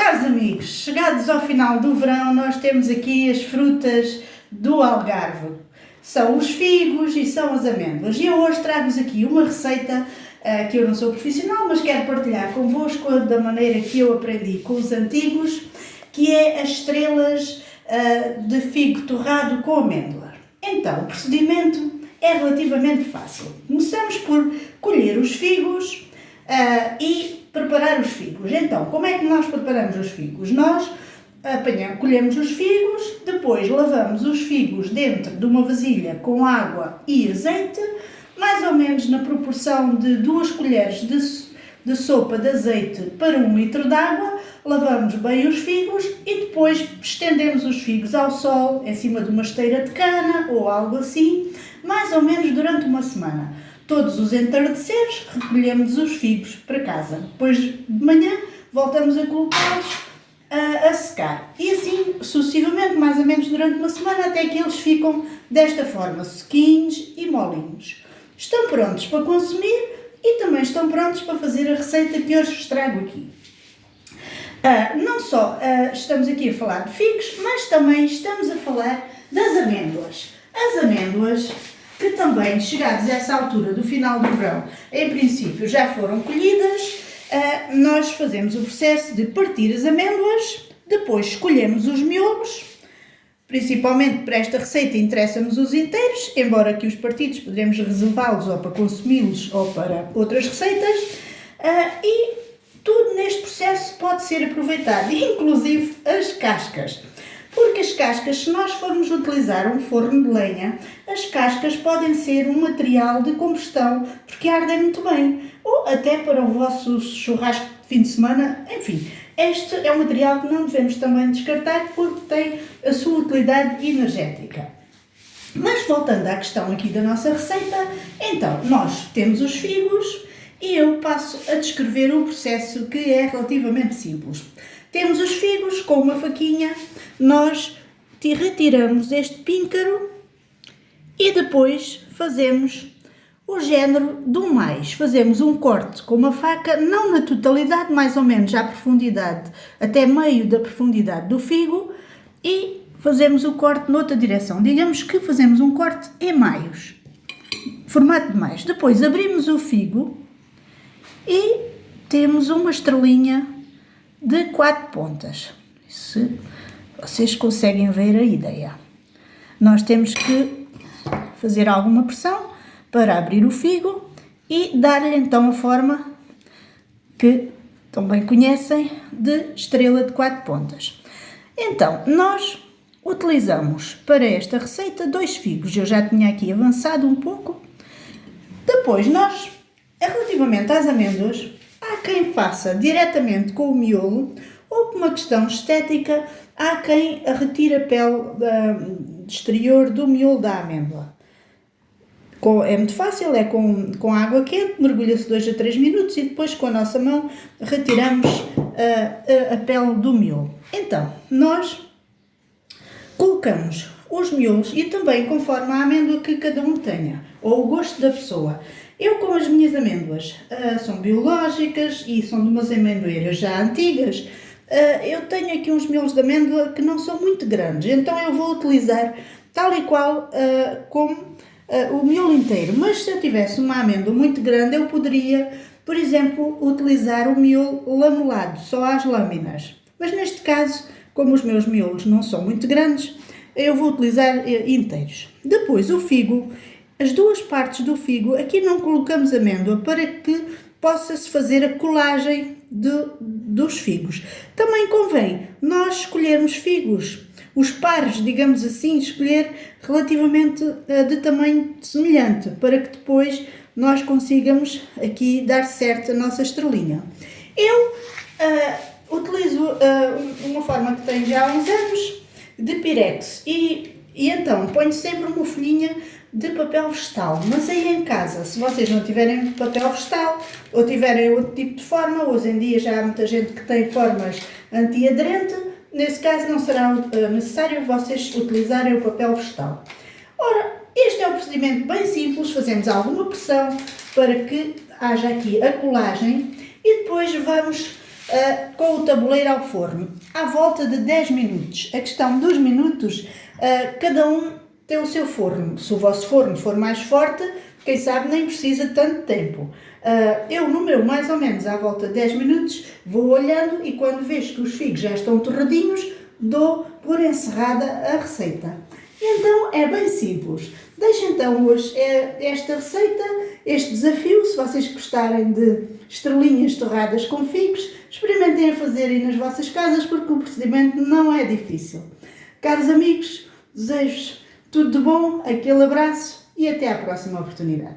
Caros amigos, chegados ao final do verão, nós temos aqui as frutas do Algarve. São os figos e são as amêndoas. E eu hoje trago-vos aqui uma receita que eu não sou profissional, mas quero partilhar convosco da maneira que eu aprendi com os antigos, que é as estrelas de figo torrado com amêndoa. Então, o procedimento é relativamente fácil. Começamos por colher os figos e preparar os figos. Então, como é que nós preparamos os figos? Nós colhemos os figos, depois lavamos os figos dentro de uma vasilha com água e azeite, mais ou menos na proporção de 2 colheres de sopa de azeite para 1 litro de água. Lavamos bem os figos e depois estendemos os figos ao sol, em cima de uma esteira de cana ou algo assim, mais ou menos durante uma semana. Todos os entardeceres recolhemos os figos para casa. Depois de manhã voltamos a colocá-los a secar. E assim sucessivamente, mais ou menos durante uma semana, até que eles ficam desta forma, sequinhos e molinhos. Estão prontos para consumir e também estão prontos para fazer a receita que hoje vos trago aqui. Não só estamos aqui a falar de figos, mas também estamos a falar das amêndoas. As amêndoas, que também, chegados a essa altura do final do verão, em princípio já foram colhidas, nós fazemos o processo de partir as amêndoas, depois escolhemos os miolos, principalmente para esta receita interessa-nos os inteiros, embora que os partidos poderemos reservá-los ou para consumi-los ou para outras receitas, e tudo neste processo pode ser aproveitado, inclusive as cascas. Porque as cascas, se nós formos utilizar um forno de lenha, as cascas podem ser um material de combustão, porque ardem muito bem. Ou até para o vosso churrasco de fim de semana, enfim. Este é um material que não devemos também descartar, porque tem a sua utilidade energética. Mas voltando à questão aqui da nossa receita, então, nós temos os figos e eu passo a descrever o processo, que é relativamente simples. Temos os figos, com uma faquinha, nós retiramos este píncaro e depois fazemos o género do mais. Fazemos um corte com uma faca, não na totalidade, mais ou menos à profundidade, até meio da profundidade do figo, e fazemos o corte noutra direção. Digamos que fazemos um corte em maios, formato de mais. Depois abrimos o figo e temos uma estrelinha de 4 pontas. Se vocês conseguem ver a ideia. Nós temos que fazer alguma pressão para abrir o figo e dar-lhe então a forma que também conhecem de estrela de 4 pontas. Então, nós utilizamos para esta receita 2 figos. Eu já tinha aqui avançado um pouco. Depois nós, relativamente às amêndoas, há quem faça diretamente com o miolo, ou por uma questão estética, há quem retire a pele exterior do miolo da amêndoa. É muito fácil, é com água quente, mergulha-se 2 a 3 minutos e depois com a nossa mão retiramos a pele do miolo. Então, nós colocamos os miolos e também conforme a amêndoa que cada um tenha, ou o gosto da pessoa. Eu, como as minhas amêndoas são biológicas e são de umas amendoeiras já antigas, eu tenho aqui uns miolos de amêndoa que não são muito grandes, então eu vou utilizar tal e qual como o miolo inteiro. Mas se eu tivesse uma amêndoa muito grande, eu poderia, por exemplo, utilizar o miolo lamulado, só às lâminas. Mas neste caso, como os meus miolos não são muito grandes, eu vou utilizar inteiros. Depois o figo. As 2 partes do figo, aqui não colocamos amêndoa para que possa-se fazer a colagem dos figos. Também convém nós escolhermos figos, os pares, digamos assim, escolher relativamente de tamanho semelhante, para que depois nós consigamos aqui dar certo a nossa estrelinha. Eu utilizo uma forma que tenho já há uns anos, de pirex, e então ponho sempre uma folhinha de papel vegetal, mas aí em casa, se vocês não tiverem papel vegetal ou tiverem outro tipo de forma, hoje em dia já há muita gente que tem formas antiaderente, nesse caso não será necessário vocês utilizarem o papel vegetal. Ora, este é um procedimento bem simples, fazemos alguma pressão para que haja aqui a colagem e depois vamos com o tabuleiro ao forno, à volta de 10 minutos. A questão dos minutos, cada um tem o seu forno. Se o vosso forno for mais forte, quem sabe nem precisa de tanto tempo. Eu no meu, mais ou menos à volta de 10 minutos, vou olhando e quando vejo que os figos já estão torradinhos, dou por encerrada a receita. E então é bem simples. Deixo então hoje esta receita, este desafio. Se vocês gostarem de estrelinhas torradas com figos, experimentem a fazer aí nas vossas casas, porque o procedimento não é difícil. Caros amigos, desejo tudo de bom, aquele abraço e até à próxima oportunidade.